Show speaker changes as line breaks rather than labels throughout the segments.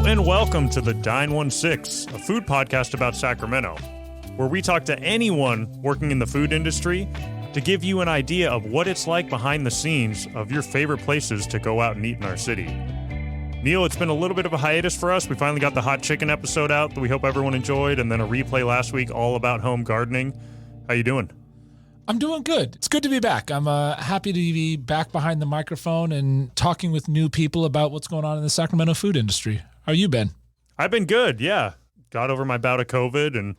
and welcome to the Dine 16, a food podcast about Sacramento, where we talk to anyone working in the food industry to give you an idea of what it's like behind the scenes of your favorite places to go out and eat in our city. Neil, it's been a little bit of a hiatus for us. We finally got the hot chicken episode out that we hope everyone enjoyed, and then a replay last week all about home gardening. How you doing?
I'm doing good. It's good to be back. I'm happy to be back behind the microphone and talking with new people about what's going on in the Sacramento food industry. How you been?
I've been good, yeah. Got over my bout of COVID and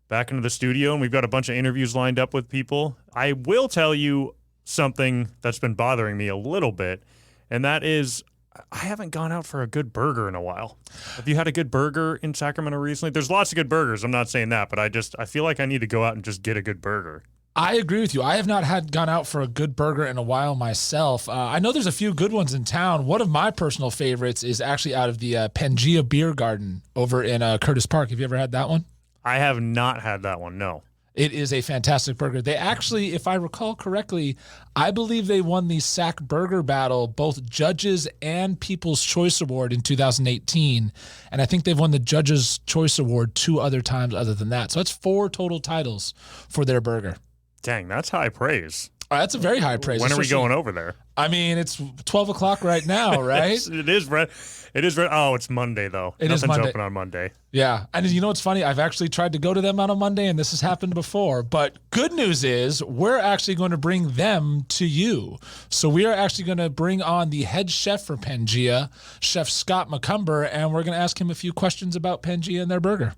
back into the studio, and we've got a bunch of interviews lined up with people. I will tell you something that's been bothering me a little bit, and that is I haven't gone out for a good burger in a while. Have you had a good burger in Sacramento recently? There's lots of good burgers. I'm not saying that, but I feel like I need to go out and just get a good burger.
I agree with you. I have not gone out for a good burger in a while myself. I know there's a few good ones in town. One of my personal favorites is actually out of the Pangaea Beir Garden over in Curtis Park. Have you ever had that one?
I have not had that one, no.
It is a fantastic burger. They actually, if I recall correctly, I believe they won the Sac Burger Battle, both Judges and People's Choice Award in 2018. And I think they've won the Judges' Choice Award 2 other times other than that. So that's 4 total titles for their burger.
Dang, that's high praise.
That's a very high praise.
When are we going over there?
I mean, it's 12 o'clock right now, right?
It is, Brett. It is, Brett. Oh, it's Monday, though.
Nothing's
open on Monday.
Yeah. And you know what's funny? I've actually tried to go to them on a Monday, and this has happened before. But good news is we're actually going to bring them to you. So we are actually going to bring on the head chef for Pangaea, Chef Scott McCumber, and we're going to ask him a few questions about Pangaea and their burger.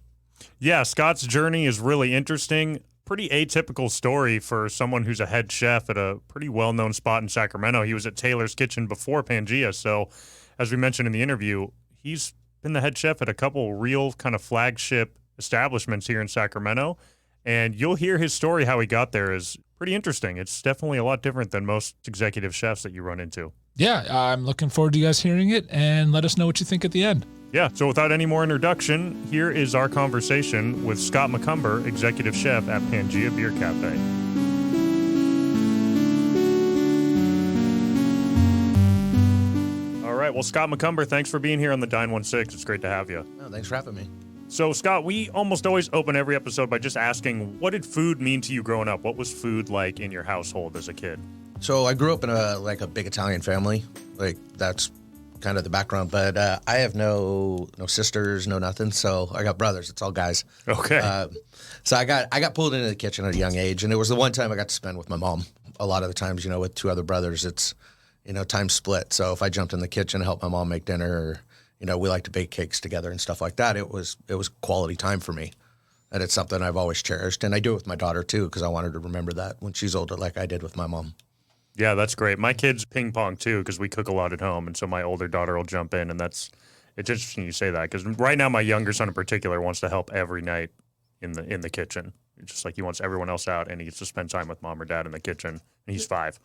Yeah, Scott's journey is really interesting. Pretty atypical story for someone who's a head chef at a pretty well-known spot in Sacramento. He was at Taylor's Kitchen before Pangaea, so as we mentioned in the interview, he's been the head chef at a couple real kind of flagship establishments here in Sacramento, and you'll hear his story how he got there is pretty interesting. It's definitely a lot different than most executive chefs that you run into.
Yeah, I'm looking forward to you guys hearing it, and let us know what you think at the end.
Yeah, so without any more introduction, here is our conversation with Scott McCumber, executive chef at Pangaea Beir Cafe. All right, well, Scott McCumber, thanks for being here on the Dine 16. It's great to have you.
Oh, thanks for having me.
So, Scott, we almost always open every episode by just asking, what did food mean to you growing up? What was food like in your household as a kid?
So I grew up in a big Italian family. Like, that's kind of the background, but I have no sisters, no nothing. So I got brothers. It's all guys.
Okay.
So I got pulled into the kitchen at a young age, and it was the one time I got to spend with my mom. A lot of the times, with 2 other brothers, it's time split. So if I jumped in the kitchen to help my mom make dinner, or we like to bake cakes together and stuff like that, it was quality time for me, and it's something I've always cherished. And I do it with my daughter too, because I wanted to remember that when she's older, like I did with my mom.
Yeah, that's great. My kids ping pong too because we cook a lot at home, and so my older daughter will jump in, and it's interesting you say that because right now my younger son in particular wants to help every night in the kitchen. It's just like he wants everyone else out, and he gets to spend time with mom or dad in the kitchen, and he's 5.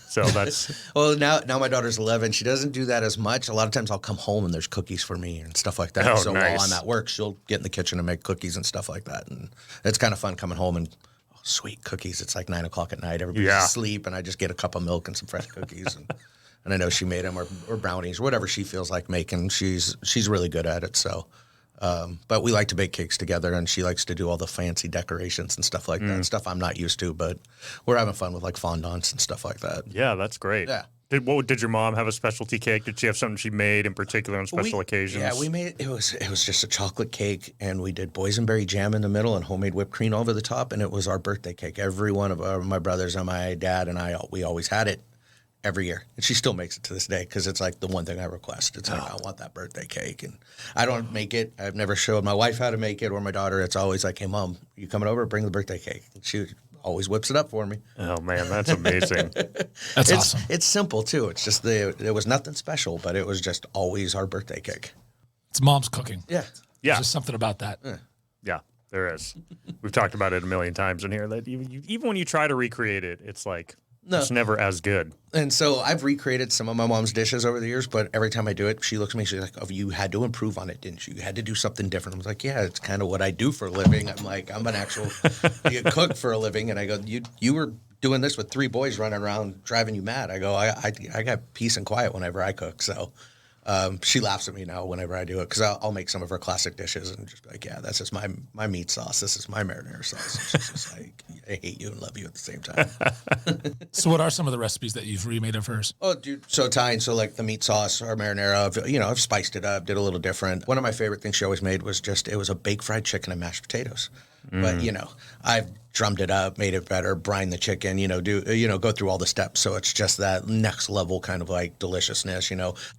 So that's
well. Now my daughter's 11. She doesn't do that as much. A lot of times I'll come home and there's cookies for me and stuff like that.
Oh,
so
nice.
while I'm at work, she'll get in the kitchen and make cookies and stuff like that, and it's kind of fun coming home and. Sweet cookies. It's like 9 o'clock at night. Everybody's asleep, and I just get a cup of milk and some fresh cookies, and I know she made them or brownies or whatever she feels like making. She's really good at it. So, but we like to bake cakes together, and she likes to do all the fancy decorations and stuff like that. Stuff I'm not used to, but we're having fun with like fondants and stuff like that.
Yeah, that's great.
Yeah.
Did your mom have a specialty cake? Did she have something she made in particular on special occasions?
Yeah, we made it was just a chocolate cake, and we did boysenberry jam in the middle and homemade whipped cream over the top, and it was our birthday cake. Every one of my brothers and my dad and I, we always had it every year, and she still makes it to this day because it's like the one thing I request. It's like I want that birthday cake, and I don't make it. I've never showed my wife how to make it or my daughter. It's always like, hey, Mom, you coming over? Bring the birthday cake. And she always whips it up for me.
Oh, man, that's amazing.
That's awesome.
It's simple, too. It's just there was nothing special, but it was just always our birthday cake.
It's mom's cooking.
Yeah.
There's just something about that.
Yeah, there is. We've talked about it a million times in here that even when you try to recreate it, it's like it's never as good.
And so I've recreated some of my mom's dishes over the years, but every time I do it, she looks at me, she's like, oh, you had to improve on it, didn't you? You had to do something different. I was like, yeah, it's kind of what I do for a living. I'm like, I'm an actual cook for a living. And I go, you were doing this with 3 boys running around driving you mad. I go, I got peace and quiet whenever I cook. So She laughs at me now whenever I do it because I'll make some of her classic dishes and just be like, yeah, that's just my meat sauce. This is my marinara sauce. It's just like, I hate you and love you at the same time.
So what are some of the recipes that you've remade of hers?
Oh, dude. So Italian, so like the meat sauce or marinara, I've spiced it up, did a little different. One of my favorite things she always made was it was a baked fried chicken and mashed potatoes. But, I've drummed it up, made it better, brine the chicken, go through all the steps. So it's just that next level kind of like deliciousness,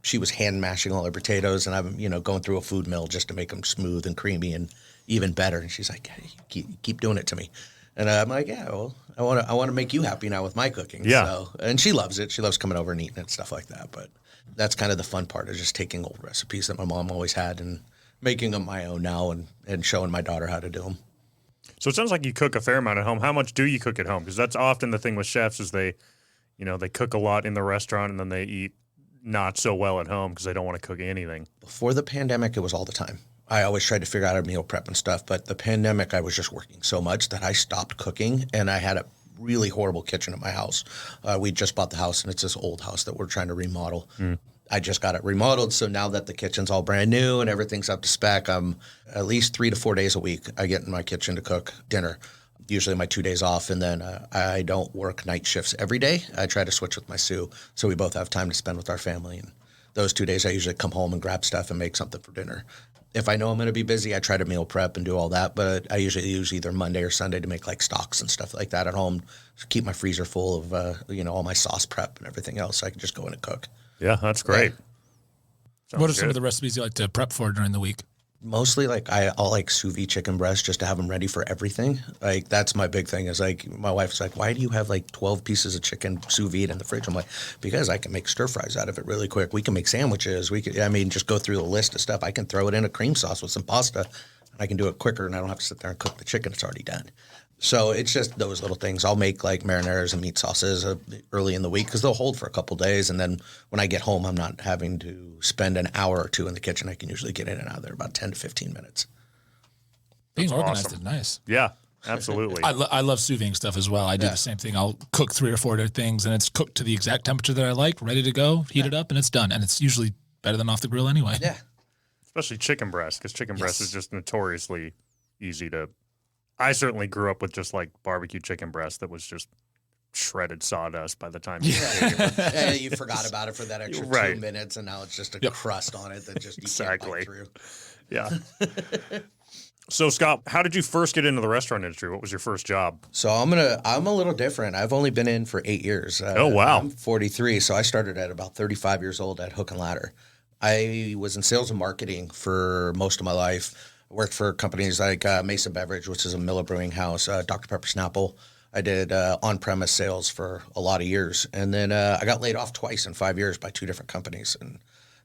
She was hand mashing all her potatoes and I'm, going through a food mill just to make them smooth and creamy and even better. And she's like, hey, keep doing it to me. And I'm like, yeah, well, I want to make you happy now with my cooking.
Yeah.
So, and she loves it. She loves coming over and eating it and stuff like that. But that's kind of the fun part of just taking old recipes that my mom always had and making them my own now and showing my daughter how to do them.
So it sounds like you cook a fair amount at home. How much do you cook at home? Because that's often the thing with chefs is they cook a lot in the restaurant and then they eat not so well at home because they don't want to cook anything.
Before the pandemic, it was all the time. I always tried to figure out a meal prep and stuff, but the pandemic, I was just working so much that I stopped cooking and I had a really horrible kitchen at my house. We just bought the house and it's this old house that we're trying to remodel. I just got it remodeled, so now that the kitchen's all brand new and everything's up to spec, I'm at least 3 to 4 days a week I get in my kitchen to cook dinner. Usually my 2 days off, and then I don't work night shifts every day. I try to switch with my Sue, so we both have time to spend with our family. And those 2 days I usually come home and grab stuff and make something for dinner. If I know I'm going to be busy, I try to meal prep and do all that, but I usually use either Monday or Sunday to make like stocks and stuff like that at home, to keep my freezer full of all my sauce prep and everything else, so I can just go in and cook.
Yeah, that's great.
What are some of the recipes you like to prep for during the week?
Mostly, like, I'll like sous vide chicken breast just to have them ready for everything. Like, that's my big thing is, like, my wife's like, why do you have, like, 12 pieces of chicken sous vide in the fridge? I'm like, because I can make stir fries out of it really quick. We can make sandwiches. Just go through the list of stuff. I can throw it in a cream sauce with some pasta, and I can do it quicker, and I don't have to sit there and cook the chicken. It's already done. So it's just those little things. I'll make like marinaras and meat sauces early in the week because they'll hold for a couple days. And then when I get home, I'm not having to spend an hour or two in the kitchen. I can usually get in and out of there about 10 to 15 minutes.
Being organized
awesome.
is nice.
Yeah, absolutely.
I love sous vide stuff as well. I do the same thing. I'll cook 3 or 4 different things, and it's cooked to the exact temperature that I like, ready to go, heat it up, and it's done. And it's usually better than off the grill anyway.
Yeah.
Especially chicken breast, because chicken breast is just notoriously easy to... I certainly grew up with just like barbecue chicken breast that was just shredded sawdust by the time you
Yeah, you forgot about it for that extra 2 minutes, and now it's just a crust on it that just you can't bite through.
Yeah. So, Scott, how did you first get into the restaurant industry? What was your first job?
So I'm a little different. I've only been in for 8 years.
Oh, wow.
I'm 43, so I started at about 35 years old at Hook and Ladder. I was in sales and marketing for most of my life. I worked for companies like Mesa Beverage, which is a Miller Brewing House, Dr. Pepper Snapple. I did on-premise sales for a lot of years. And then I got laid off twice in 5 years by 2 different companies. And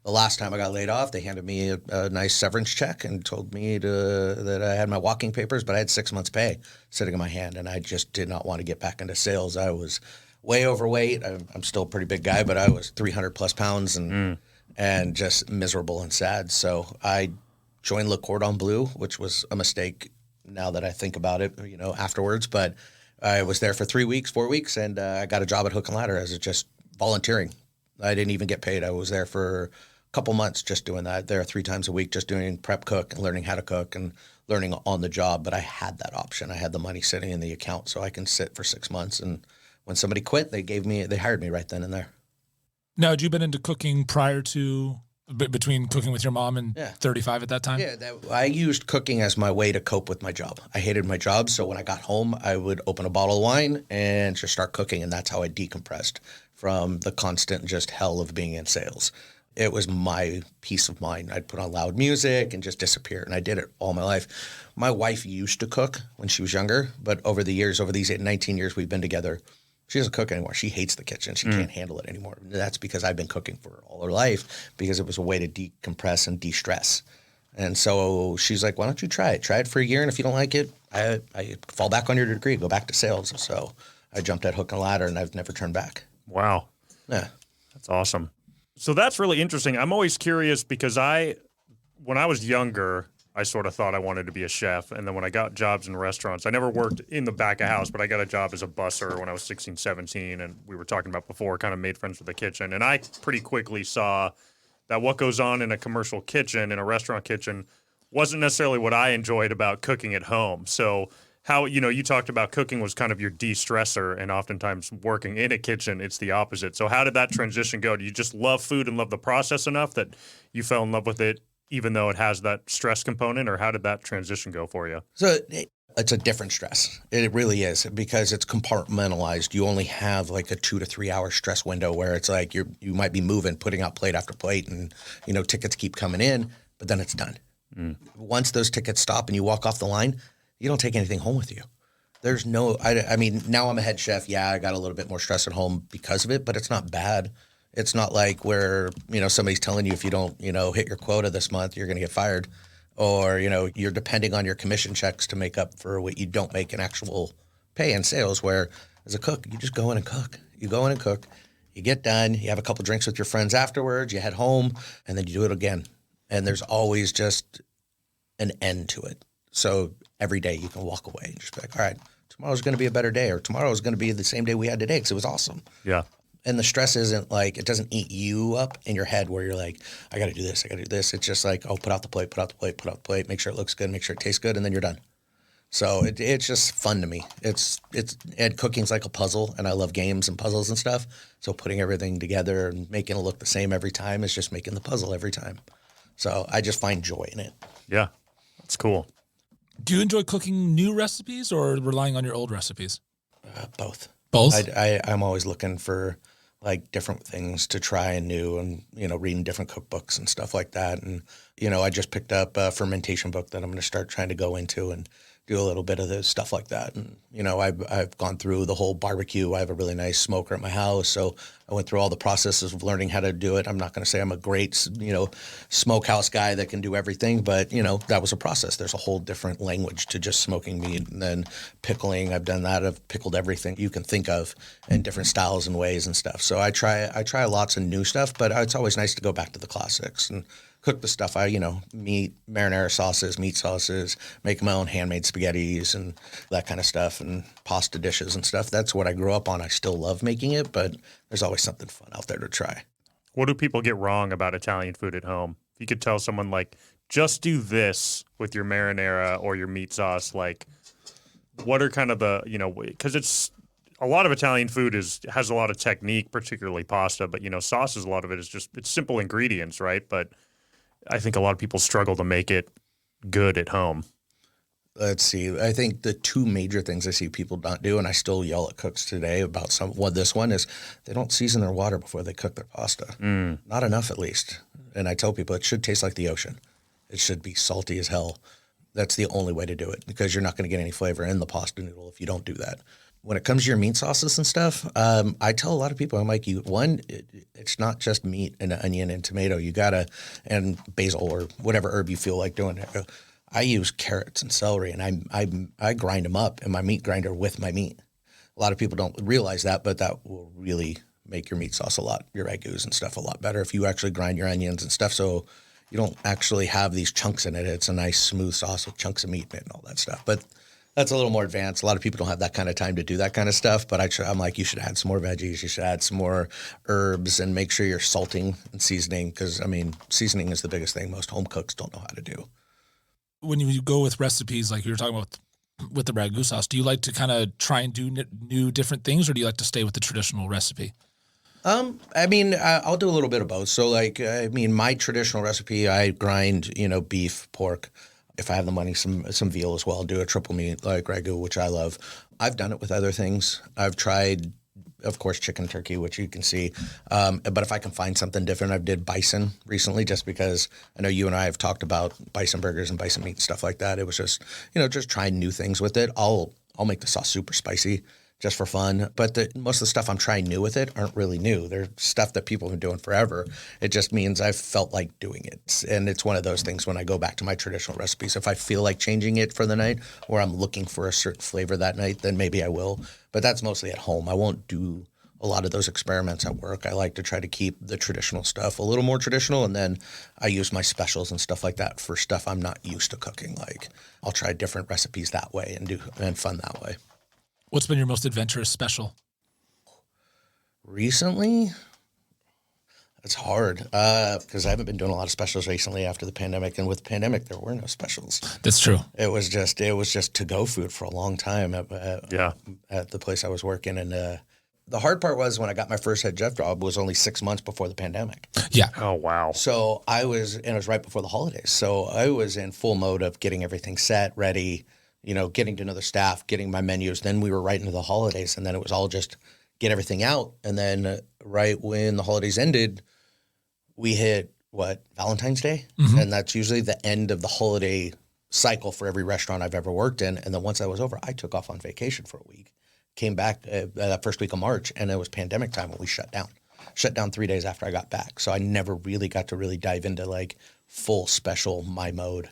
the last time I got laid off, they handed me a nice severance check and told me that I had my walking papers, but I had 6 months' pay sitting in my hand. And I just did not want to get back into sales. I was way overweight. I'm still a pretty big guy, but I was 300-plus pounds and just miserable and sad. So I joined Le Cordon Bleu, which was a mistake now that I think about it, afterwards. But I was there for 4 weeks, and I got a job at Hook and Ladder as just volunteering. I didn't even get paid. I was there for a couple months just doing that. There 3 times a week, just doing prep cook and learning how to cook and learning on the job. But I had that option. I had the money sitting in the account, so I can sit for 6 months. And when somebody quit, they hired me right then and there.
Now, had you been into cooking prior to... between cooking with your mom and 35 at that time?
Yeah, I used cooking as my way to cope with my job. I hated my job, so when I got home, I would open a bottle of wine and just start cooking, and that's how I decompressed from the constant just hell of being in sales. It was my peace of mind. I'd put on loud music and just disappear, and I did it all my life. My wife used to cook when she was younger, but over these 19 years we've been together, she doesn't cook anymore. She hates the kitchen. She can't handle it anymore. That's because I've been cooking for her all her life because it was a way to decompress and de-stress. And so she's like, why don't you try it? Try it for a year, and if you don't like it, I fall back on your degree, go back to sales. So I jumped at Hook and Ladder, and I've never turned back.
Wow.
Yeah.
That's awesome. So that's really interesting. I'm always curious because when I was younger, I sort of thought I wanted to be a chef. And then when I got jobs in restaurants, I never worked in the back of house, but I got a job as a busser when I was 16, 17. And we were talking about before, kind of made friends with the kitchen. And I pretty quickly saw that what goes on in a commercial kitchen, in a restaurant kitchen, wasn't necessarily what I enjoyed about cooking at home. So how, you talked about cooking was kind of your de-stressor, and oftentimes working in a kitchen, it's the opposite. So how did that transition go? Do you just love food and love the process enough that you fell in love with it, even though it has that stress component, or how did that transition go for you?
So it's a different stress. It really is, because it's compartmentalized. You only have like a 2 to 3 hour stress window where it's like you might be moving, putting out plate after plate, and tickets keep coming in, but then it's done. Once those tickets stop and you walk off the line, you don't take anything home with you. There's no, I mean, now I'm a head chef. Yeah, I got a little bit more stress at home because of it, but it's not bad. It's not like where, somebody's telling you if you don't, hit your quota this month, you're going to get fired. Or, you're depending on your commission checks to make up for what you don't make in actual pay and sales, where as a cook, you just go in and cook. You go in and cook, you get done, you have a couple drinks with your friends afterwards, you head home, and then you do it again. And there's always just an end to it. So every day you can walk away and just be like, all right, tomorrow's going to be a better day, or tomorrow is going to be the same day we had today because it was awesome.
Yeah.
And the stress isn't like, it doesn't eat you up in your head where you're like, I got to do this, I got to do this. It's just like, oh, put out the plate, make sure it looks good, make sure it tastes good, and then you're done. So it's just fun to me. And cooking's like a puzzle, and I love games and puzzles and stuff. So putting everything together and making it look the same every time is just making the puzzle every time. So I just find joy in it.
Yeah, that's cool.
Do you enjoy cooking new recipes or relying on your old recipes?
Both.
Both?
I'm always looking for like different things to try and new, and, reading different cookbooks and stuff like that. And, I just picked up a fermentation book that I'm going to start trying to go into and do a little bit of the stuff like that. And, I've gone through the whole barbecue. I have a really nice smoker at my house. So I went through all the processes of learning how to do it. I'm not going to say I'm a great, smokehouse guy that can do everything, but, that was a process. There's a whole different language to just smoking meat, and then pickling. I've done that. I've pickled everything you can think of in different styles and ways and stuff. So I try lots of new stuff, but it's always nice to go back to the classics and cook the stuff meat, marinara sauces, meat sauces, make my own handmade spaghettis and that kind of stuff, and pasta dishes and stuff. That's what I grew up on. I still love making it, but there's always something fun out there to try.
What do people get wrong about Italian food at home? If you could tell someone, like, just do this with your marinara or your meat sauce, like, what are kind of the, because it's a lot of Italian food has a lot of technique, particularly pasta, but, sauces, a lot of it is just, it's simple ingredients, right? But I think a lot of people struggle to make it good at home.
Let's see. I think the two major things I see people not do, and I still yell at cooks today about this one, is they don't season their water before they cook their pasta. Not enough, at least. And I tell people it should taste like the ocean. It should be salty as hell. That's the only way to do it, because you're not going to get any flavor in the pasta noodle if you don't do that. When it comes to your meat sauces and stuff, I tell a lot of people, I'm like, it's not just meat and onion and tomato. And basil or whatever herb you feel like doing. I use carrots and celery, and I grind them up in my meat grinder with my meat. A lot of people don't realize that, but that will really make your meat sauce your ragouts and stuff a lot better if you actually grind your onions and stuff. So you don't actually have these chunks in it. It's a nice smooth sauce with chunks of meat in it and all that stuff. But that's a little more advanced. A lot of people don't have that kind of time to do that kind of stuff, but I'm like, you should add some more veggies. You should add some more herbs, and make sure you're salting and seasoning, because, seasoning is the biggest thing most home cooks don't know how to do.
When you go with recipes like you were talking about with the ragu sauce, do you like to kind of try and do new different things, or do you like to stay with the traditional recipe?
I'll do a little bit of both. So, my traditional recipe, I grind, beef, pork. If I have the money, some veal as well. I'll do a triple meat like ragu, which I love. I've done it with other things. I've tried, of course, chicken, turkey, which you can see. But if I can find something different, I've did bison recently, just because I know you and I have talked about bison burgers and bison meat and stuff like that. It was just, just trying new things with it. I'll make the sauce super spicy just for fun. But most of the stuff I'm trying new with it aren't really new. They're stuff that people have been doing forever. It just means I've felt like doing it. And it's one of those things when I go back to my traditional recipes. If I feel like changing it for the night, or I'm looking for a certain flavor that night, then maybe I will. But that's mostly at home. I won't do a lot of those experiments at work. I like to try to keep the traditional stuff a little more traditional, and then I use my specials and stuff like that for stuff I'm not used to cooking. Like, I'll try different recipes that way and fun that way.
What's been your most adventurous special?
Recently, It's hard because I haven't been doing a lot of specials recently after the pandemic, and with the pandemic, there were no specials.
That's true.
It was just to-go food for a long time at the place I was working, and the hard part was when I got my first head chef job was only 6 months before the pandemic.
Yeah.
Oh, wow.
So it was right before the holidays. So I was in full mode of getting everything set, ready, getting to know the staff, getting my menus. Then we were right into the holidays, and then it was all just get everything out. And then right when the holidays ended, we hit Valentine's Day, and that's usually the end of the holiday cycle for every restaurant I've ever worked in. And then once that was over, I took off on vacation for a week, came back that first week of March, and it was pandemic time when we shut down 3 days after I got back. So I never really got to really dive into like full special my mode,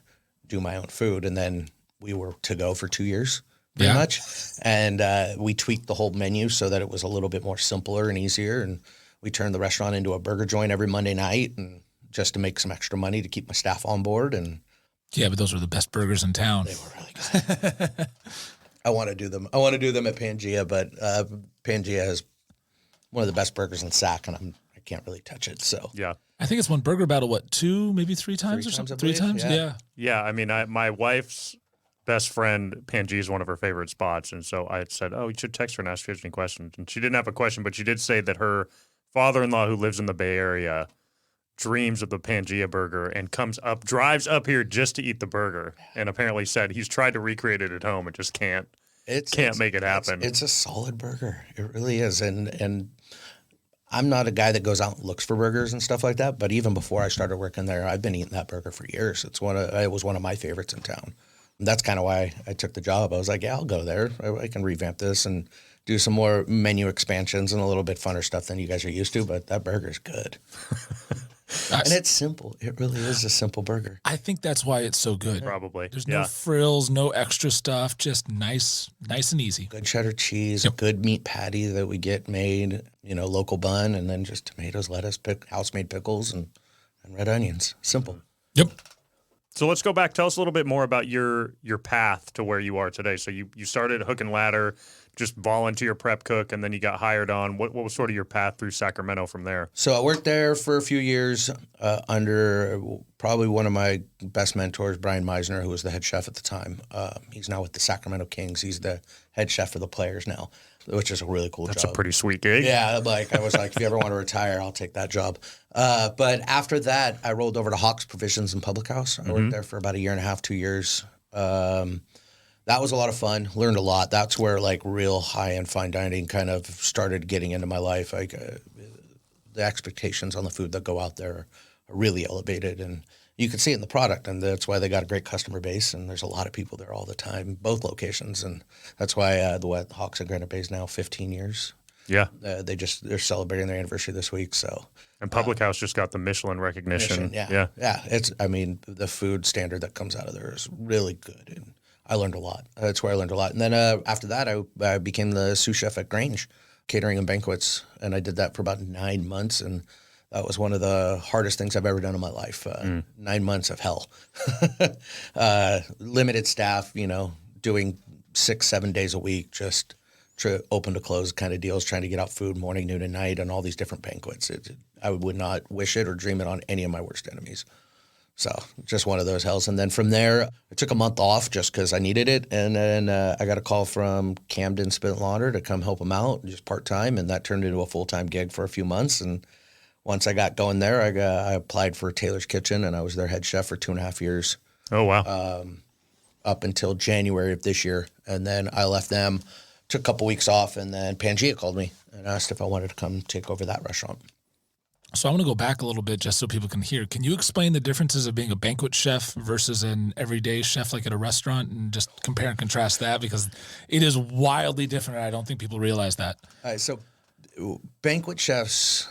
do my own food. And then we were to go for 2 years pretty much. And we tweaked the whole menu so that it was a little bit more simpler and easier. And we turned the restaurant into a burger joint every Monday night, and just to make some extra money to keep my staff on board. And
yeah, but those were the best burgers in town.
they were really good. I want to do them. I want to do them at Pangaea, but Pangaea has one of the best burgers in Sac, and I can't really touch it. So
Yeah.
I think it's won Burger Battle, 2, maybe 3 times or something? 3 times? Yeah.
Yeah. I mean, my wife's best friend, Pangaea, is one of her favorite spots. And so I had said, oh, you should text her and ask her any questions. And she didn't have a question, but she did say that her father-in-law, who lives in the Bay Area, dreams of the Pangaea burger and drives up here just to eat the burger. And apparently said he's tried to recreate it at home and just can't make it happen.
It's a solid burger. It really is. And I'm not a guy that goes out and looks for burgers and stuff like that. But even before I started working there, I've been eating that burger for years. It was one of my favorites in town. And that's kind of why I took the job. I was like, yeah, I'll go there. I can revamp this and do some more menu expansions and a little bit funner stuff than you guys are used to. But that burger's good. And it's simple. It really is a simple burger.
I think that's why it's so good.
Probably.
There's no frills, no extra stuff, just nice and easy.
Good cheddar cheese, good meat patty that we get made, local bun, and then just tomatoes, lettuce, house-made pickles, and red onions. Simple.
Yep.
So let's go back. Tell us a little bit more about your path to where you are today. So you started Hook and Ladder, just volunteer prep cook, and then you got hired on. What was sort of your path through Sacramento from there?
So I worked there for a few years under probably one of my best mentors, Brian Meisner, who was the head chef at the time. He's now with the Sacramento Kings. He's the head chef for the Players now, which is a really cool job.
That's a pretty sweet gig.
Yeah, I was like, if you ever want to retire, I'll take that job. But after that, I rolled over to Hawks Provisions and Public House. I worked there for about 1.5 years, 2 years. That was a lot of fun. Learned a lot. That's where like real high-end fine dining kind of started getting into my life. Like the expectations on the food that go out there are really elevated, and you can see it in the product. And that's why they got a great customer base. And there's a lot of people there all the time, both locations. And that's why the Hawks and Granite Bay is now 15 years.
Yeah.
They're celebrating their anniversary this week. So.
And Public House just got the Michelin recognition.
Yeah. The food standard that comes out of there is really good. And I learned a lot. That's where I learned a lot. And then after that, I became the sous chef at Grange, catering and banquets. And I did that for about 9 months. And that was one of the hardest things I've ever done in my life. 9 months of hell. Limited staff, doing 6-7 days a week, just open to close kind of deals, trying to get out food morning, noon, and night on all these different banquets. I would not wish it or dream it on any of my worst enemies. So just one of those hells. And then from there, I took a month off just because I needed it. And then I got a call from Camden Spit and Larder to come help them out just part-time. And that turned into a full-time gig for a few months. And once I got going there, I applied for Taylor's Kitchen, and I was their head chef for 2.5 years.
Oh, wow.
Up until January of this year. And then I left them, took a couple weeks off, and then Pangaea called me and asked if I wanted to come take over that restaurant.
So I want to go back a little bit just so people can hear. Can you explain the differences of being a banquet chef versus an everyday chef like at a restaurant, and just compare and contrast that, because it is wildly different. And I don't think people realize that.
All right, so banquet chefs,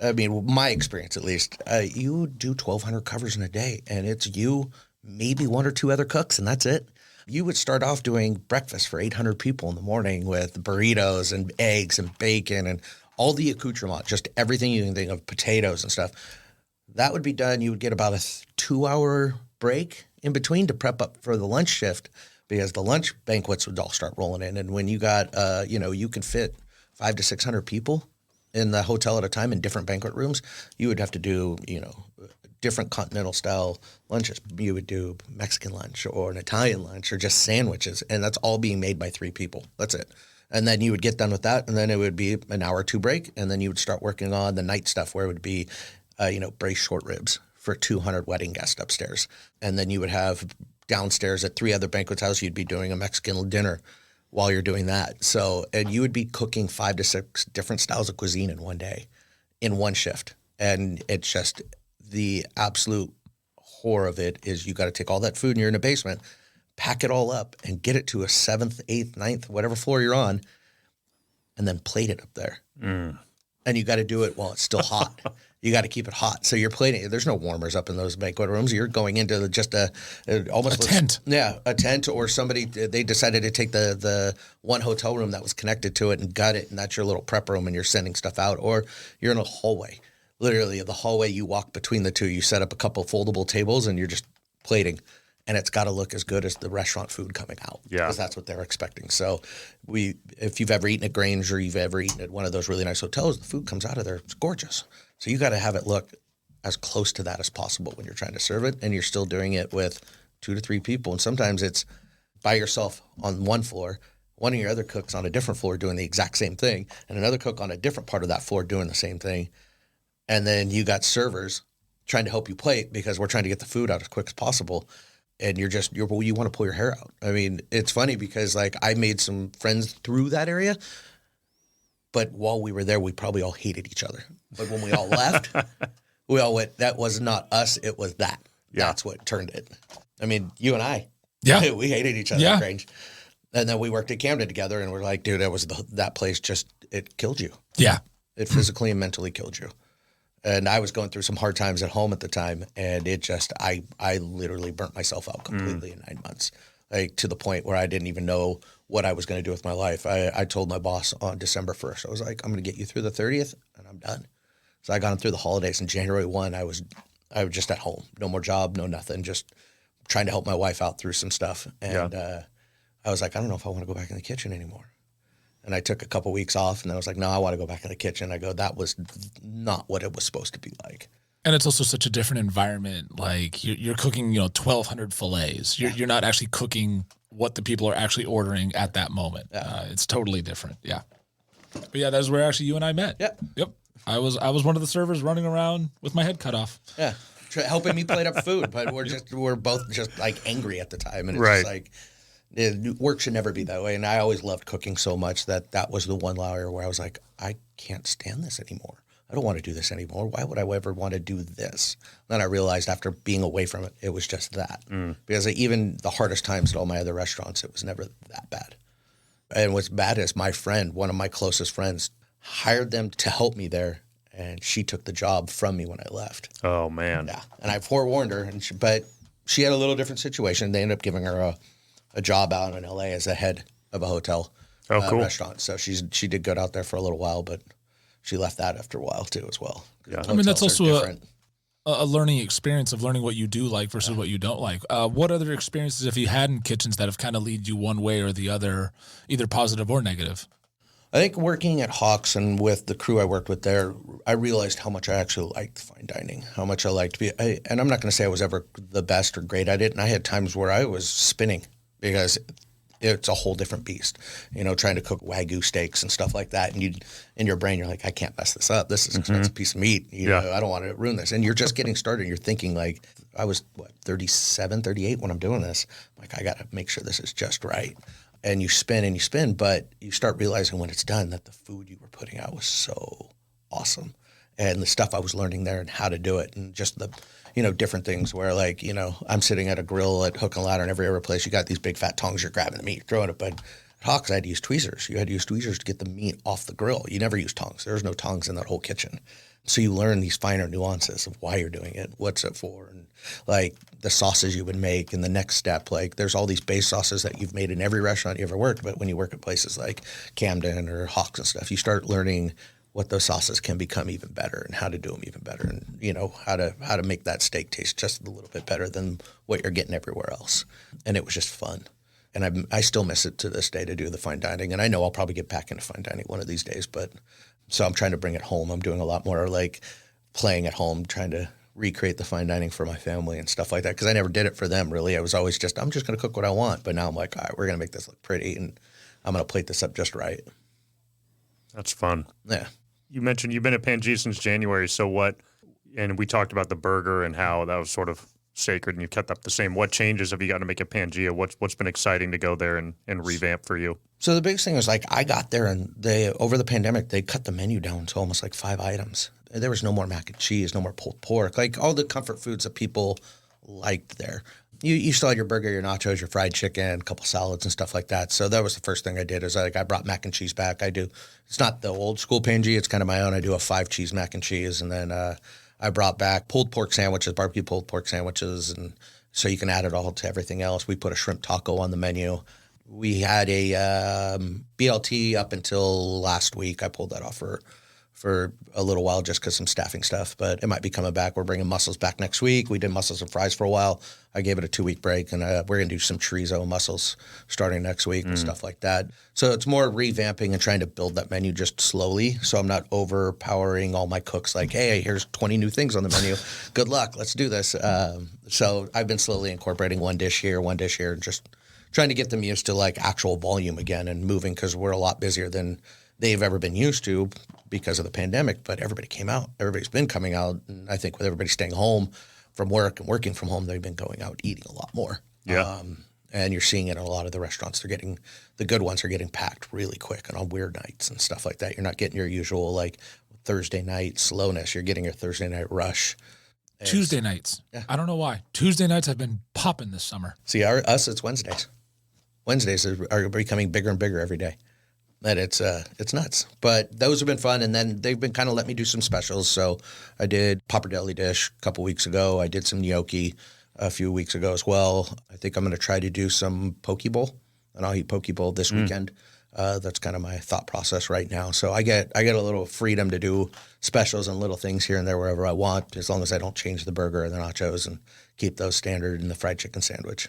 I mean, my experience at least, you do 1,200 covers in a day, and it's you, maybe 1 or 2 other cooks, and that's it. You would start off doing breakfast for 800 people in the morning with burritos and eggs and bacon and all the accoutrement, just everything you can think of, potatoes and stuff. That would be done. You would get about a 2-hour break in between to prep up for the lunch shift, because the lunch banquets would all start rolling in. And when you got, you can fit 500 to 600 people in the hotel at a time in different banquet rooms. You would have to do, different continental style lunches. You would do Mexican lunch or an Italian lunch or just sandwiches. And that's all being made by 3 people. That's it. And then you would get done with that. And then it would be an hour or 2 break. And then you would start working on the night stuff where it would be, braised short ribs for 200 wedding guests upstairs. And then you would have downstairs at 3 other banquet houses, you'd be doing a Mexican dinner while you're doing that. So, and you would be cooking 5 to 6 different styles of cuisine in one day, in one shift. And it's just the absolute horror of it is you got to take all that food and you're in a basement, pack it all up and get it to a 7th, 8th, 9th, whatever floor you're on, and then plate it up there. And you got to do it while it's still hot. You got to keep it hot. So you're plating. There's no warmers up in those banquet rooms. You're going into just almost
a tent.
Yeah, a tent, or somebody, they decided to take the one hotel room that was connected to it and gut it, and that's your little prep room, and you're sending stuff out. Or you're in a hallway. Literally, the hallway, you walk between the two. You set up a couple foldable tables, and you're just plating. And it's got to look as good as the restaurant food coming out. Yeah. Because that's what they're expecting. So if you've ever eaten at Grange or you've ever eaten at one of those really nice hotels, the food comes out of there. It's gorgeous. So you got to have it look as close to that as possible when you're trying to serve it. And you're still doing it with 2 to 3 people. And sometimes it's by yourself on one floor, one of your other cooks on a different floor doing the exact same thing, and another cook on a different part of that floor doing the same thing. And then you got servers trying to help you plate because we're trying to get the food out as quick as possible. And you want to pull your hair out. I mean, it's funny because I made some friends through that area, but while we were there, we probably all hated each other. But when we all left, we all went, that was not us, it was that. Yeah. That's what turned it. I mean, you and I, we hated each other at Grange. And then we worked at Camden together and we're like, dude, that place it killed you.
Yeah.
It physically and mentally killed you. And I was going through some hard times at home at the time, and it just, I literally burnt myself out completely in 9 months, to the point where I didn't even know what I was going to do with my life. I told my boss on December 1st, I was like, I'm going to get you through the 30th, and I'm done. So I got him through the holidays, and January 1, I was just at home. No more job, no nothing, just trying to help my wife out through some stuff. And I was like, I don't know if I want to go back in the kitchen anymore. And I took a couple weeks off, and then I was like, no, I want to go back in the kitchen. I go, that was not what it was supposed to be like.
And it's also such a different environment. Like you're cooking, 1,200 fillets. You're not actually cooking what the people are actually ordering at that moment. Yeah. It's totally different. Yeah. But yeah, that's where actually you and I met.
Yeah.
Yep. I was one of the servers running around with my head cut off.
Yeah. Helping me plate up food, but we're both just angry at the time. And it's just work should never be that way. And I always loved cooking so much that was the one hour where I was like, I can't stand this anymore. I don't want to do this anymore. Why would I ever want to do this? Then I realized after being away from it, it was just that. Because even the hardest times at all my other restaurants, it was never that bad. And what's bad is my friend, one of my closest friends, hired them to help me there. And she took the job from me when I left.
Oh, man.
Yeah. And I forewarned her, but she had a little different situation. They ended up giving her a job out in LA as a head of a hotel
cool.
restaurant. So she did good out there for a little while, but she left that after a while too as well.
Yeah.
I mean, that's also a learning experience of learning what you do like versus what you don't like. What other experiences have you had in kitchens that have kind of lead you one way or the other, either positive or negative?
I think working at Hawks and with the crew I worked with there, I realized how much I actually liked fine dining, how much I liked and I'm not going to say I was ever the best or great at it. And I had times where I was spinning, because it's a whole different beast, trying to cook Wagyu steaks and stuff like that. And in your brain, you're like, I can't mess this up. This is an expensive piece of meat. I don't want to ruin this. And you're just getting started. And you're thinking like, I was 37, 38 when I'm doing this. Like, I got to make sure this is just right. And you spin, but you start realizing when it's done that the food you were putting out was so awesome. And the stuff I was learning there and how to do it, and just the, different things where I'm sitting at a grill at Hook and Ladder, and every other place you got these big fat tongs, you're grabbing the meat, throwing it. But at Hawks, I had to use tweezers. You had to use tweezers to get the meat off the grill. You never use tongs. There's no tongs in that whole kitchen. So you learn these finer nuances of why you're doing it, what's it for, and like the sauces you would make, and the next step. Like there's all these base sauces that you've made in every restaurant you ever worked, but when you work at places like Camden or Hawks and stuff, you start learning what those sauces can become even better and how to do them even better, and how to make that steak taste just a little bit better than what you're getting everywhere else. And it was just fun. And I still miss it to this day to do the fine dining. And I know I'll probably get back into fine dining one of these days, but So I'm trying to bring it home. I'm doing a lot more like playing at home, trying to recreate the fine dining for my family and stuff like that. Because I never did it for them, really. I was always I'm just going to cook what I want. But now I'm like, all right, we're going to make this look pretty, and I'm going to plate this up just right.
That's fun.
Yeah.
You mentioned you've been at Pangaea since January. So what, and we talked about the burger and how that was sort of sacred and you kept up the same. What changes have you got to make at Pangaea? What's been exciting to go there and revamp for you?
So the biggest thing was like I got there and over the pandemic, they cut the menu down to almost like 5 items. There was no more mac and cheese, no more pulled pork, like all the comfort foods that people liked there. You still had your burger, your nachos, your fried chicken, a couple salads and stuff like that. So that was the first thing I did is like I brought mac and cheese back. It's not the old school Pangaea, it's kind of my own. I do a 5 cheese mac and cheese, and then I brought back pulled pork sandwiches, barbecue pulled pork sandwiches, and so you can add it all to everything else. We put a shrimp taco on the menu. We had a BLT up until last week. I pulled that off for a little while just because some staffing stuff, but it might be coming back. We're bringing mussels back next week. We did mussels and fries for a while. I gave it a 2-week break, and we're going to do some chorizo mussels starting next week and stuff like that. So it's more revamping and trying to build that menu just slowly, so I'm not overpowering all my cooks like, hey, here's 20 new things on the menu. Good luck. Let's do this. So I've been slowly incorporating one dish here, and just trying to get them used to like actual volume again and moving, because we're a lot busier than they've ever been used to because of the pandemic. But everybody came out. Everybody's been coming out. And I think with everybody staying home from work and working from home, they've been going out eating a lot more.
Yeah.
And you're seeing it in a lot of the restaurants. The good ones are getting packed really quick and on weird nights and stuff like that. You're not getting your usual like Thursday night slowness. You're getting your Thursday night rush.
Tuesday nights. Yeah. I don't know why. Tuesday nights have been popping this summer.
See, us, it's Wednesdays. Wednesdays are becoming bigger and bigger every day. And it's nuts. But those have been fun. And then they've been kind of let me do some specials. So I did pappardelle dish a couple weeks ago. I did some gnocchi a few weeks ago as well. I think I'm going to try to do some poke bowl, and I'll eat poke bowl this weekend. That's kind of my thought process right now. So I get a little freedom to do specials and little things here and there wherever I want, as long as I don't change the burger or the nachos and keep those standard in the fried chicken sandwich.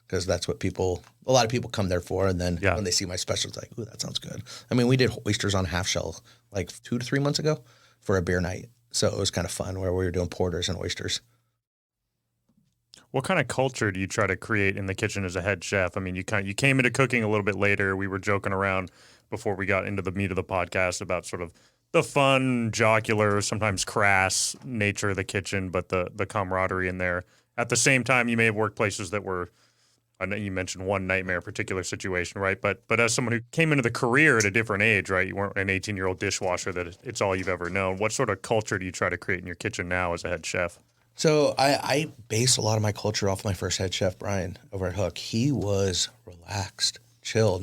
Because that's what a lot of people come there for. And then when they see my specials, like, ooh, that sounds good. I mean, we did oysters on half shell like 2 to 3 months ago for a beer night. So it was kind of fun where we were doing porters and oysters.
What kind of culture do you try to create in the kitchen as a head chef? I mean, you came into cooking a little bit later. We were joking around before we got into the meat of the podcast about sort of the fun, jocular, sometimes crass nature of the kitchen, but the camaraderie in there. At the same time, you may have worked places that were, I know you mentioned one nightmare particular situation, right? But as someone who came into the career at a different age, right? You weren't an 18-year-old dishwasher that it's all you've ever known. What sort of culture do you try to create in your kitchen now as a head chef?
So I base a lot of my culture off my first head chef, Brian, over at Hook. He was relaxed, chill,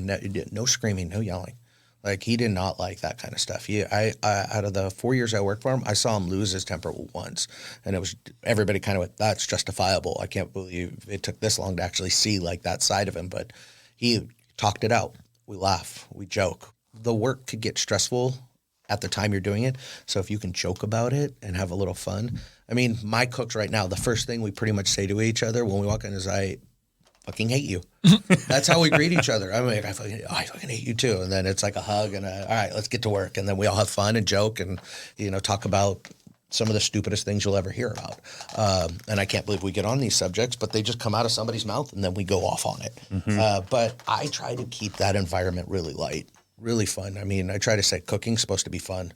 no screaming, no yelling. Like, he did not like that kind of stuff. I out of the 4 years I worked for him, I saw him lose his temper once. And it was, everybody kind of went, that's justifiable. I can't believe it took this long to actually see like that side of him. But he talked it out. We laugh, we joke. The work could get stressful at the time you're doing it. So if you can joke about it and have a little fun. I mean, my cooks right now, the first thing we pretty much say to each other when we walk in is, I fucking hate you. That's how we greet each other. I'm like, I fucking hate you too. And then it's like a hug and all right, let's get to work. And then we all have fun and joke and, talk about some of the stupidest things you'll ever hear about. And I can't believe we get on these subjects, but they just come out of somebody's mouth and then we go off on it. But I try to keep that environment really light, really fun. I mean, I try to say cooking's supposed to be fun.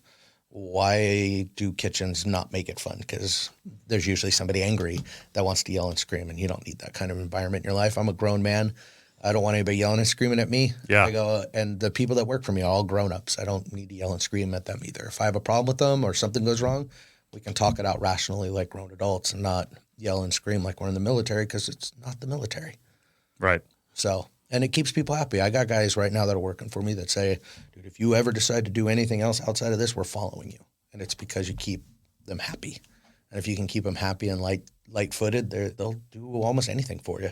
Why do kitchens not make it fun? Because there's usually somebody angry that wants to yell and scream, and you don't need that kind of environment in your life. I'm a grown man. I don't want anybody yelling and screaming at me.
Yeah.
And the people that work for me are all grown-ups. I don't need to yell and scream at them either. If I have a problem with them or something goes wrong, we can talk it out rationally like grown adults and not yell and scream like we're in the military, because it's not the military.
Right.
So, and it keeps people happy. I got guys right now that are working for me that say, dude, if you ever decide to do anything else outside of this, we're following you. And it's because you keep them happy. And if you can keep them happy and light-footed, they'll do almost anything for you.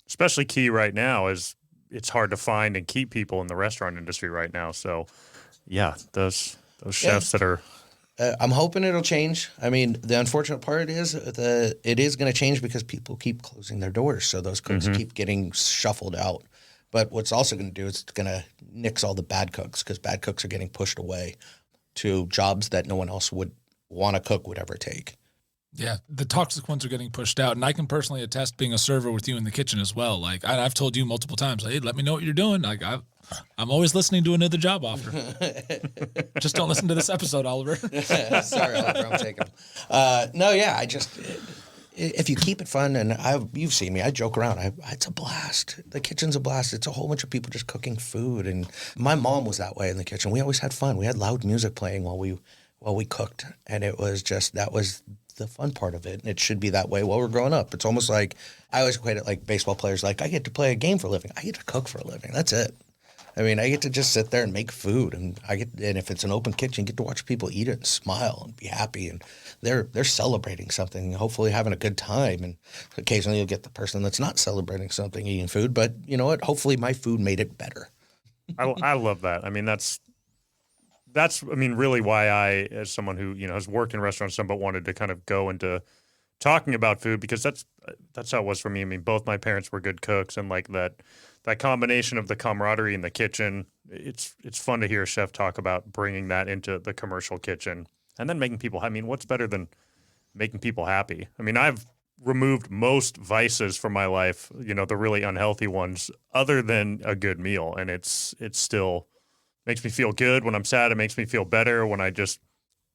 Especially key right now is it's hard to find and keep people in the restaurant industry right now. So, yeah, those chefs that are...
I'm hoping it'll change. I mean, the unfortunate part is it is going to change because people keep closing their doors. So those cooks keep getting shuffled out. But what's also going to do is it's going to nix all the bad cooks, because bad cooks are getting pushed away. to jobs that no one else would want to cook would ever take.
Yeah, the toxic ones are getting pushed out, and I can personally attest being a server with you in the kitchen as well. Like I've told you multiple times, hey, let me know what you're doing. Like I'm always listening to another job offer. Just don't listen to this episode, Oliver.
Sorry, Oliver, I'm taking them. No, yeah, if you keep it fun, and you've seen me, I joke around. It's a blast. The kitchen's a blast. It's a whole bunch of people just cooking food, and my mom was that way in the kitchen. We always had fun. We had loud music playing while we cooked, and it was just that was the fun part of it, and it should be that way while we're growing up. It's almost like I always equate it like baseball players. Like I get to play a game for a living. I get to cook for a living. That's it. I mean, I get to just sit there and make food, and if it's an open kitchen, get to watch people eat it and smile and be happy, and they're celebrating something, hopefully having a good time. And occasionally you'll get the person that's not celebrating something, eating food, but you know what? Hopefully my food made it better.
I love that. I mean, that's really why I, as someone who, has worked in restaurants some but wanted to kind of go into talking about food, because that's how it was for me. I mean, both my parents were good cooks, and like that combination of the camaraderie in the kitchen, it's fun to hear a chef talk about bringing that into the commercial kitchen and then making people, I mean, what's better than making people happy? I mean, I've removed most vices from my life, the really unhealthy ones, other than a good meal, and it's still makes me feel good. When I'm sad, it makes me feel better. When it just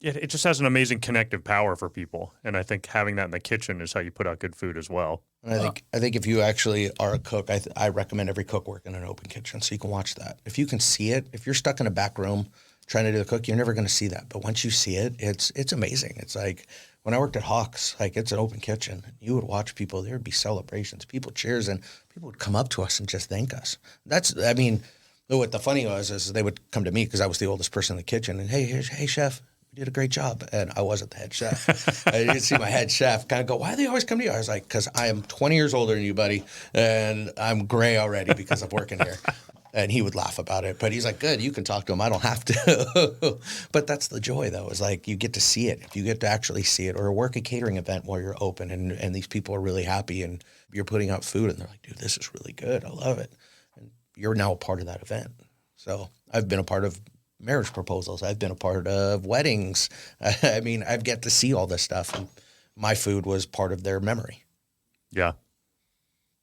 has an amazing connective power for people. And I think having that in the kitchen is how you put out good food as well.
And I think if you actually are a cook, I recommend every cook work in an open kitchen so you can watch that. If you can see it, if you're stuck in a back room trying to do the cook, you're never going to see that. But once you see it, it's amazing. It's like when I worked at Hawks, like it's an open kitchen. You would watch people, there would be celebrations, people cheers, and people would come up to us and just thank us. What the funny was is they would come to me because I was the oldest person in the kitchen, and hey chef, you did a great job. And I wasn't the head chef. I didn't see my head chef kind of go, why do they always come to you? I was like, because I am 20 years older than you, buddy, and I'm gray already because of working here. And he would laugh about it. But he's like, good, you can talk to him. I don't have to. But that's the joy, though, is like you get to see it. If you get to actually see it, or work a catering event while you're open and these people are really happy and you're putting out food and they're like, dude, this is really good. I love it. And you're now a part of that event. So I've been a part of marriage proposals. I've been a part of weddings. I mean, I've get to see all this stuff. And my food was part of their memory.
Yeah.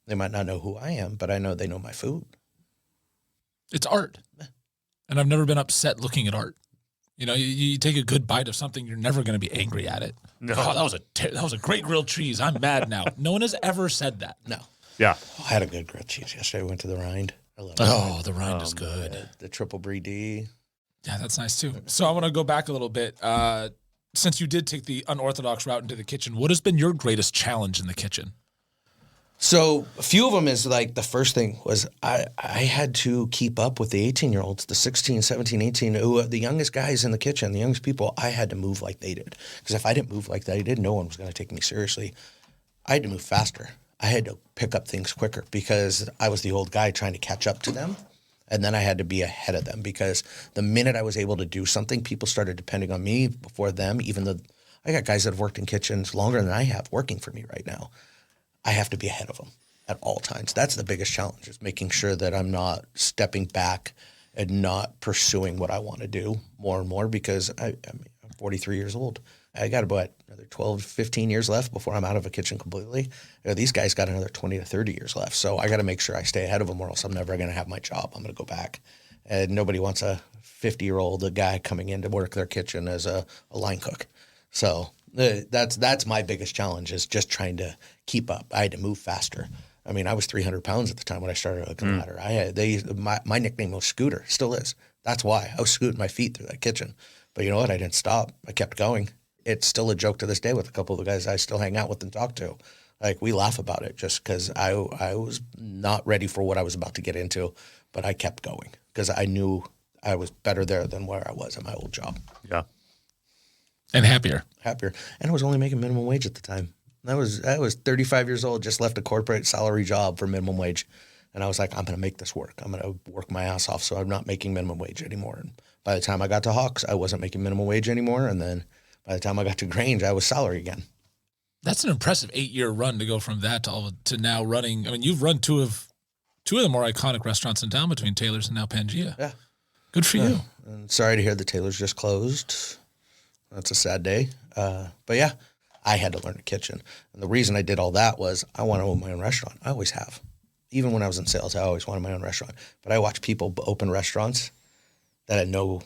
They might not know who I am, but I know they know my food.
It's art. And I've never been upset looking at art. You take a good bite of something, you're never going to be angry at it.
No.
Oh, that was a great grilled cheese. I'm mad now. No one has ever said that.
No.
Yeah.
I had a good grilled cheese yesterday. I went to the Rind. I love it.
Oh, the rind is good.
The triple brie D.
Yeah, that's nice too. So I want to go back a little bit. Since you did take the unorthodox route into the kitchen, what has been your greatest challenge in the kitchen?
So a few of them is like the first thing was I had to keep up with the 18-year-olds, the 16, 17, 18, who the youngest guys in the kitchen, the youngest people. I had to move like they did. Because if I didn't move like they did, no one was going to take me seriously. I had to move faster. I had to pick up things quicker because I was the old guy trying to catch up to them. And then I had to be ahead of them because the minute I was able to do something, people started depending on me before them, even though I got guys that have worked in kitchens longer than I have working for me right now. I have to be ahead of them at all times. That's the biggest challenge, is making sure that I'm not stepping back and not pursuing what I want to do more and more because I'm 43 years old. I got about another 12, 15 years left before I'm out of a kitchen completely. These guys got another 20 to 30 years left. So I got to make sure I stay ahead of them or else I'm never going to have my job. I'm going to go back. And nobody wants a 50-year-old guy coming in to work their kitchen as a line cook. So that's my biggest challenge, is just trying to keep up. I had to move faster. I mean, I was 300 pounds at the time when I started at Larder. My nickname was Scooter, still is. That's why. I was scooting my feet through that kitchen. But you know what? I didn't stop. I kept going. It's still a joke to this day with a couple of the guys I still hang out with and talk to. Like, we laugh about it just because I was not ready for what I was about to get into, but I kept going because I knew I was better there than where I was at my old job.
Yeah.
And happier.
And I was only making minimum wage at the time. I was 35 years old, just left a corporate salary job for minimum wage. And I was like, I'm going to make this work. I'm going to work my ass off so I'm not making minimum wage anymore. And by the time I got to Hawks, I wasn't making minimum wage anymore. And then by the time I got to Grange, I was salary again.
That's an impressive 8-year run to go from that to now running. I mean, you've run two of the more iconic restaurants in town between Taylor's and now Pangaea.
Yeah.
Good for you.
And sorry to hear the Taylor's just closed. That's a sad day. But yeah, I had to learn the kitchen. And the reason I did all that was I want to own my own restaurant. I always have. Even when I was in sales, I always wanted my own restaurant. But I watched people open restaurants that had no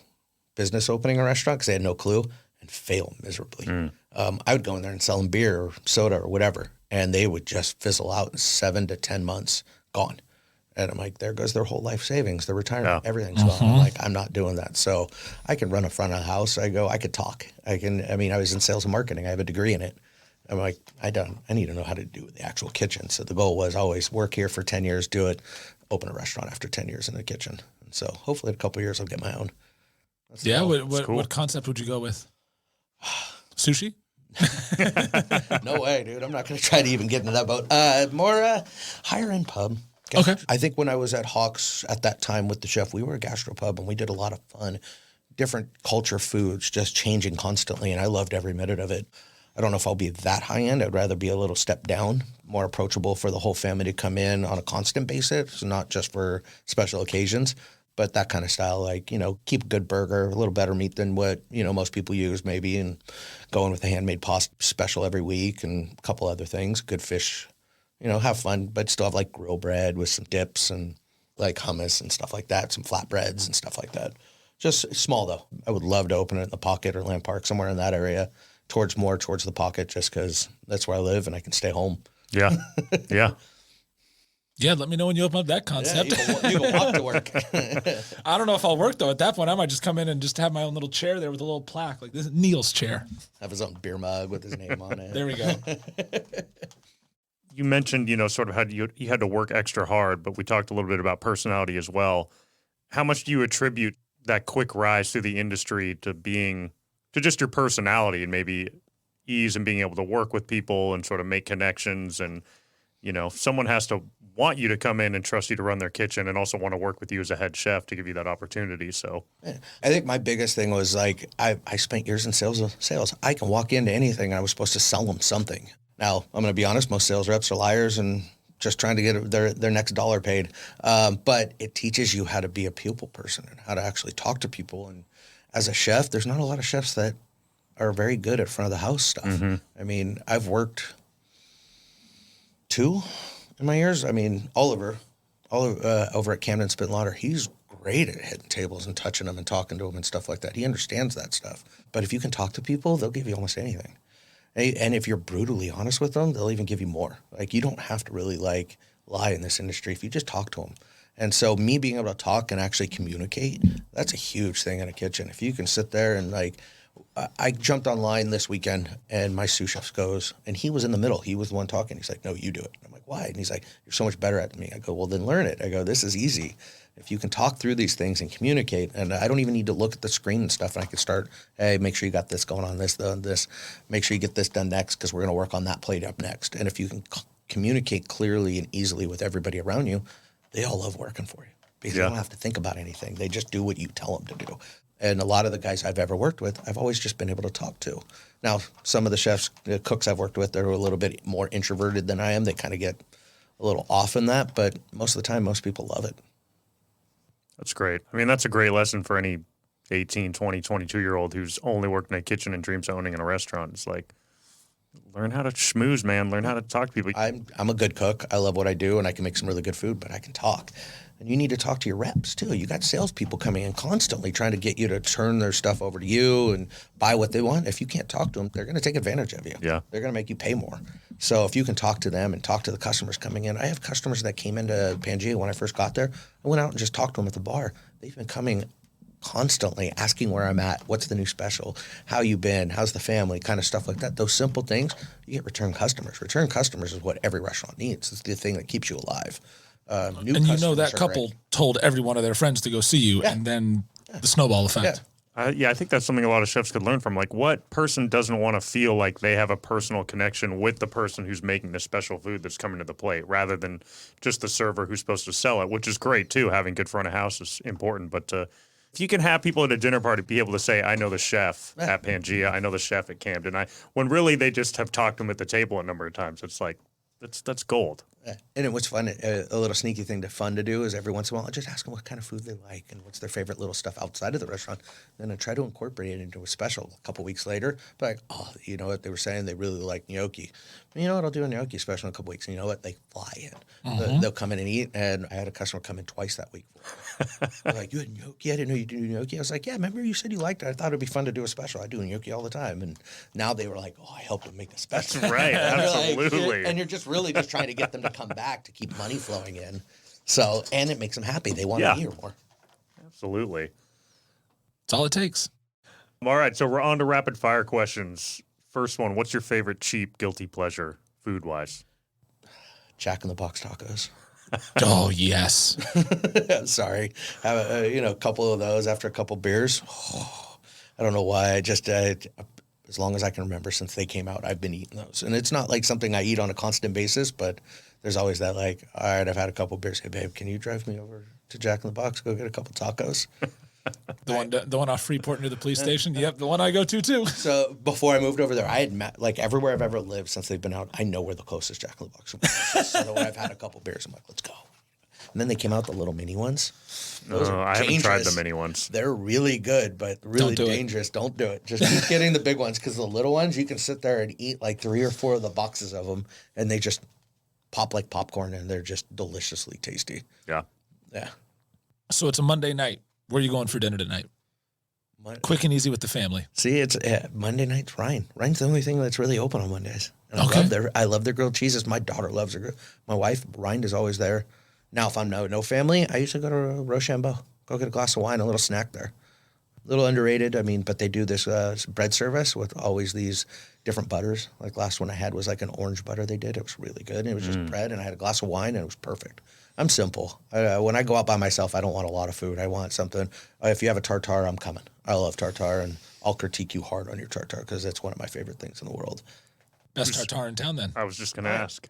business opening a restaurant because they had no clue and fail miserably. I would go in there and sell them beer or soda or whatever, and they would just fizzle out in 7 to 10 months, gone. And I'm like, there goes their whole life savings, their retirement, everything's gone. I'm like, I'm not doing that. So I can run a front of the house. I could talk. I was in sales and marketing. I have a degree in it. I'm like, I need to know how to do the actual kitchen. So the goal was always work here for 10 years, do it, open a restaurant after 10 years in the kitchen. And so hopefully in a couple of years I'll get my own.
What concept would you go with? Sushi?
No way, dude. I'm not going to try to even get into that boat. More higher end pub.
Okay.
I think when I was at Hawks at that time with the chef, we were a gastropub and we did a lot of fun, different culture foods, just changing constantly. And I loved every minute of it. I don't know if I'll be that high end. I'd rather be a little step down, more approachable for the whole family to come in on a constant basis, not just for special occasions. But that kind of style, like, keep a good burger, a little better meat than what, most people use maybe, and going with a handmade pasta special every week and a couple other things, good fish, have fun, but still have like grill bread with some dips and like hummus and stuff like that, some flatbreads and stuff like that. Just small though. I would love to open it in the Pocket or Land Park, somewhere in that area, towards the Pocket, just because that's where I live and I can stay home.
Yeah. Yeah.
Yeah, let me know when you open up that concept.
Yeah, you can walk to work.
I don't know if I'll work, though. At that point, I might just come in and just have my own little chair there with a little plaque. Like, this is Neil's chair.
Have his own beer mug with his name on it.
There we go.
You mentioned, sort of how you had to work extra hard, but we talked a little bit about personality as well. How much do you attribute that quick rise through the industry to just your personality and maybe ease and being able to work with people and sort of make connections? And, someone has to want you to come in and trust you to run their kitchen and also want to work with you as a head chef to give you that opportunity. So
yeah. I think my biggest thing was like, I spent years in sales. I can walk into anything and I was supposed to sell them something. Now, I'm going to be honest, most sales reps are liars and just trying to get their next dollar paid. But it teaches you how to be a people person and how to actually talk to people. And as a chef, there's not a lot of chefs that are very good at front of the house stuff. Mm-hmm. I mean, I've worked 2 in my years. I mean, Oliver over at Camden Spit Larder, he's great at hitting tables and touching them and talking to them and stuff like that. He understands that stuff. But if you can talk to people, they'll give you almost anything. And if you're brutally honest with them, they'll even give you more. Like, you don't have to really lie in this industry if you just talk to them. And so me being able to talk and actually communicate, that's a huge thing in a kitchen. If you can sit there and I jumped online this weekend and my sous chef goes, and he was in the middle. He was the one talking. He's like, no, you do it. I'm like, why? And he's like, you're so much better at me. I go, well, then learn it. I go, this is easy. If you can talk through these things and communicate, and I don't even need to look at the screen and stuff, and I can start, hey, make sure you got this going on, this, make sure you get this done next because we're going to work on that plate up next. And if you can communicate clearly and easily with everybody around you, they all love working for you because they don't have to think about anything. They just do what you tell them to do. And a lot of the guys I've ever worked with, I've always just been able to talk to. Now, some of the chefs, the cooks I've worked with, they're a little bit more introverted than I am. They kind of get a little off in that, but most of the time, most people love it.
That's great. I mean, that's a great lesson for any 18, 20, 22-year-old who's only worked in a kitchen and dreams of owning in a restaurant. It's like, learn how to schmooze, man. Learn how to talk to people.
I'm a good cook. I love what I do, and I can make some really good food, but I can talk. And you need to talk to your reps, too. You got salespeople coming in constantly trying to get you to turn their stuff over to you and buy what they want. If you can't talk to them, they're going to take advantage of you.
Yeah.
They're going to make you pay more. So if you can talk to them and talk to the customers coming in. I have customers that came into Pangaea when I first got there. I went out and just talked to them at the bar. They've been coming constantly asking where I'm at, what's the new special, how you been, how's the family, kind of stuff like that. Those simple things, you get return customers. Return customers is what every restaurant needs. It's the thing that keeps you alive.
And that couple told every one of their friends to go see you, and then the snowball effect.
I think that's something a lot of chefs could learn from. Like, what person doesn't want to feel like they have a personal connection with the person who's making the special food that's coming to the plate, rather than just the server who's supposed to sell it, which is great, too. Having good front of house is important. But if you can have people at a dinner party be able to say, I know the chef at Pangaea, I know the chef at Camden, when really they just have talked to them at the table a number of times, it's like, that's gold.
And it was fun. A little sneaky thing fun to do is every once in a while, I just ask them what kind of food they like and what's their favorite little stuff outside of the restaurant. Then I try to incorporate it into a special. A couple weeks later, but like, oh, you know what they were saying? They really like gnocchi. You know what? I'll do a gnocchi special in a couple weeks. And you know what? They fly in. They'll come in and eat. And I had a customer come in twice that week. They're like, you had gnocchi? I didn't know you do gnocchi. I was like, yeah, remember you said you liked it. I thought it'd be fun to do a special. I do gnocchi all the time. And now they were like, oh, I helped them make the special.
That's right. Absolutely.
And you're just really just trying to get them to come back to keep money flowing in. So, and it makes them happy. They want to hear more.
Absolutely.
That's all it takes.
All right, so we're on to rapid fire questions. First one, what's your favorite cheap guilty pleasure food-wise?
Jack in the Box tacos.
Oh, yes.
Sorry. Have a couple of those after a couple beers. Oh, I don't know why. I just, as long as I can remember since they came out, I've been eating those. And it's not like something I eat on a constant basis, but there's always that like, all right, I've had a couple beers. Hey, babe, can you drive me over to Jack in the Box, go get a couple tacos?
The one off Freeport near the police station? Yep, the one I go to, too.
So before I moved over there, I had met, like everywhere I've ever lived since they've been out, I know where the closest Jack in the Box is. So when I've had a couple beers, I'm like, let's go. And then they came out the little mini ones. Those are
I haven't
dangerous.
tried the mini ones.
They're really good, but really dangerous. Don't do it. Just keep getting the big ones because the little ones, you can sit there and eat like 3 or 4 of the boxes of them, and they just pop like popcorn, and they're just deliciously tasty.
Yeah.
Yeah.
So it's a Monday night. Where are you going for dinner tonight? Quick and easy with the family.
See, it's Monday night's Ryan. Ryan's the only thing that's really open on Mondays. And
Okay.
I love their grilled cheeses. My daughter loves their My wife, Ryan, is always there. Now, if I'm no family, I usually go to Rochambeau. Go get a glass of wine, a little snack there. A little underrated, but they do this bread service with always these different butters. Like last one I had was like an orange butter they did. It was really good. And it was just bread, and I had a glass of wine, and it was perfect. I'm simple. When I go out by myself, I don't want a lot of food. I want something. If you have a tartare, I'm coming. I love tartare, and I'll critique you hard on your tartare because it's one of my favorite things in the world.
Best tartare in town, then.
I was just going to ask.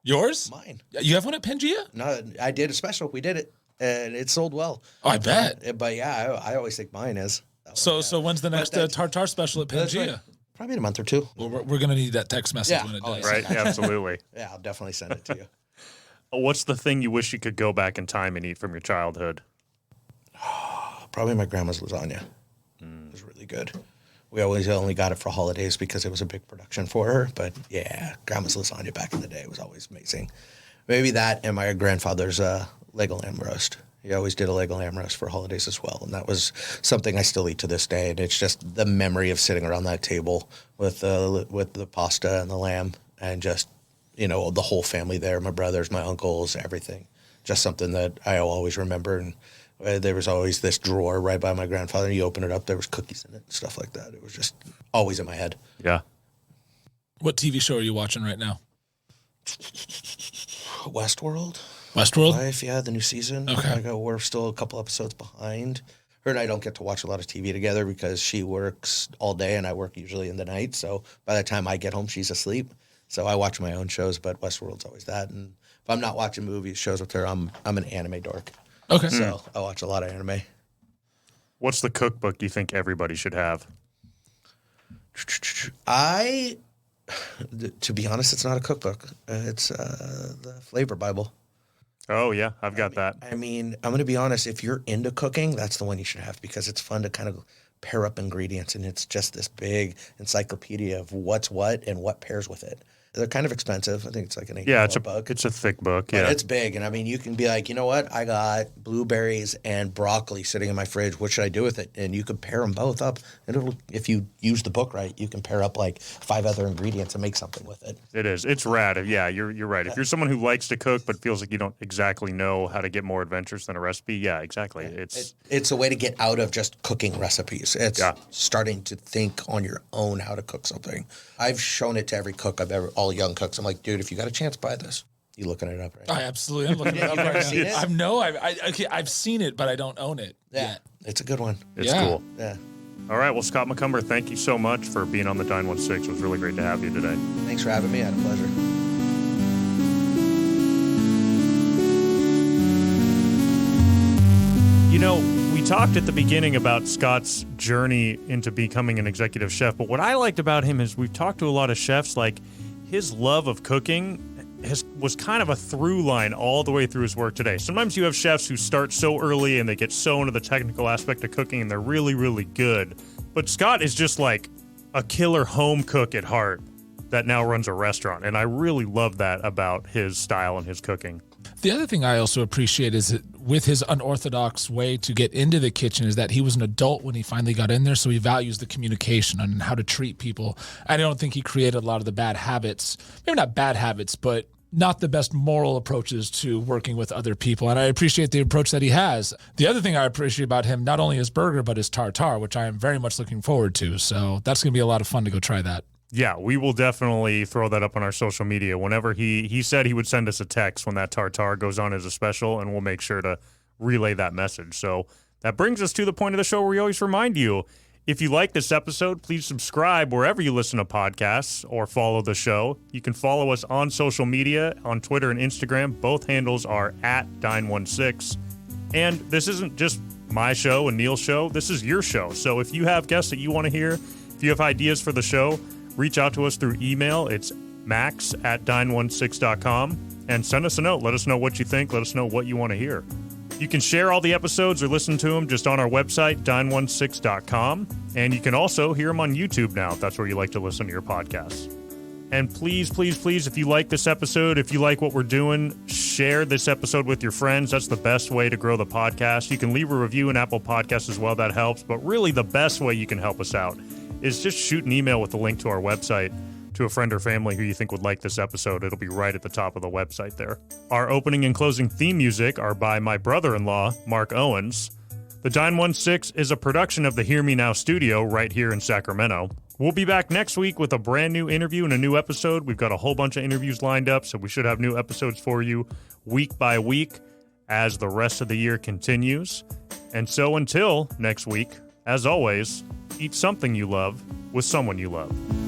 Yours?
Mine.
You have one at Pangaea?
No, I did a special. We did it, and it sold well.
Oh, I bet.
But yeah, I always think mine is.
So when's the next tartare special at Pangaea?
Right. Probably in a month or two.
Well, we're going to need that text message when it does.
Right, yeah, absolutely.
Yeah, I'll definitely send it to you.
What's the thing you wish you could go back in time and eat from your childhood?
Probably my grandma's lasagna. It was really good. We always only got it for holidays because it was a big production for her. But yeah, grandma's lasagna back in the day was always amazing. Maybe that and my grandfather's leg of lamb roast. He always did a leg of lamb roast for holidays as well. And that was something I still eat to this day. And it's just the memory of sitting around that table with the pasta and the lamb and just, the whole family there, my brothers, my uncles, everything. Just something that I always remember. And there was always this drawer right by my grandfather. And you open it up, there was cookies in it and stuff like that. It was just always in my head.
Yeah.
What TV show are you watching right now?
Westworld.
Westworld?
Yeah, the new season.
Okay.
We're still a couple episodes behind. Her and I don't get to watch a lot of TV together because she works all day and I work usually in the night. So by the time I get home, she's asleep. So I watch my own shows, but Westworld's always that. And if I'm not watching movies, shows with her, I'm an anime dork.
Okay.
So I watch a lot of anime.
What's the cookbook you think everybody should have?
To be honest, it's not a cookbook. It's the Flavor Bible.
Oh, yeah, I've got that.
I'm going to be honest. If you're into cooking, that's the one you should have because it's fun to kind of pair up ingredients, and it's just this big encyclopedia of what's what and what pairs with it. They're kind of expensive. I think it's like an $8 book.
It's a thick book,
but it's big. And you can be like, you know what? I got blueberries and broccoli sitting in my fridge. What should I do with it? And you could pair them both up. And if you use the book right, you can pair up like 5 other ingredients and make something with it.
It is. It's rad. Yeah, you're right. If you're someone who likes to cook but feels like you don't exactly know how to get more adventurous than a recipe, yeah, exactly.
It's a way to get out of just cooking recipes. It's starting to think on your own how to cook something. I've shown it to every cook all young cooks. I'm like, dude, if you got a chance, buy this. You looking it up right now?
I absolutely am looking it up right now.
Seen it?
I've seen it, but I don't own it
yet. It's a good one.
It's cool.
Yeah.
All right. Well, Scott McCumber, thank you so much for being on the 916. It was really great to have you today.
Thanks for having me. I had a pleasure.
We talked at the beginning about Scott's journey into becoming an executive chef, but what I liked about him is we've talked to a lot of chefs, like his love of cooking was kind of a through line all the way through his work today. Sometimes you have chefs who start so early and they get so into the technical aspect of cooking and they're really, really good. But Scott is just like a killer home cook at heart that now runs a restaurant. And I really love that about his style and his cooking.
The other thing I also appreciate is that with his unorthodox way to get into the kitchen is that he was an adult when he finally got in there, so he values the communication and how to treat people. I don't think he created a lot of the bad habits, maybe not bad habits, but not the best moral approaches to working with other people. And I appreciate the approach that he has. The other thing I appreciate about him, not only his burger, but his tartare, which I am very much looking forward to. So that's going to be a lot of fun to go try that.
Yeah, we will definitely throw that up on our social media. Whenever he said he would send us a text when that tartare goes on as a special, and we'll make sure to relay that message. So that brings us to the point of the show where we always remind you, if you like this episode, please subscribe wherever you listen to podcasts or follow the show. You can follow us on social media, on Twitter and Instagram. Both handles are @Dine16. And this isn't just my show and Neil's show. This is your show. So if you have guests that you want to hear, if you have ideas for the show, reach out to us through email. It's max@dine16.com. And send us a note. Let us know what you think. Let us know what you want to hear. You can share all the episodes or listen to them just on our website, dine16.com. And you can also hear them on YouTube now, if that's where you like to listen to your podcasts. And please, please, please, if you like this episode, if you like what we're doing, share this episode with your friends. That's the best way to grow the podcast. You can leave a review in Apple Podcasts as well. That helps. But really, the best way you can help us out is just shoot an email with a link to our website to a friend or family who you think would like this episode. It'll be right at the top of the website there. Our opening and closing theme music are by my brother-in-law, Mark Owens. The Dine16 is a production of the Hear Me Now studio right here in Sacramento. We'll be back next week with a brand new interview and a new episode. We've got a whole bunch of interviews lined up, so we should have new episodes for you week by week as the rest of the year continues. And so until next week, as always, eat something you love with someone you love.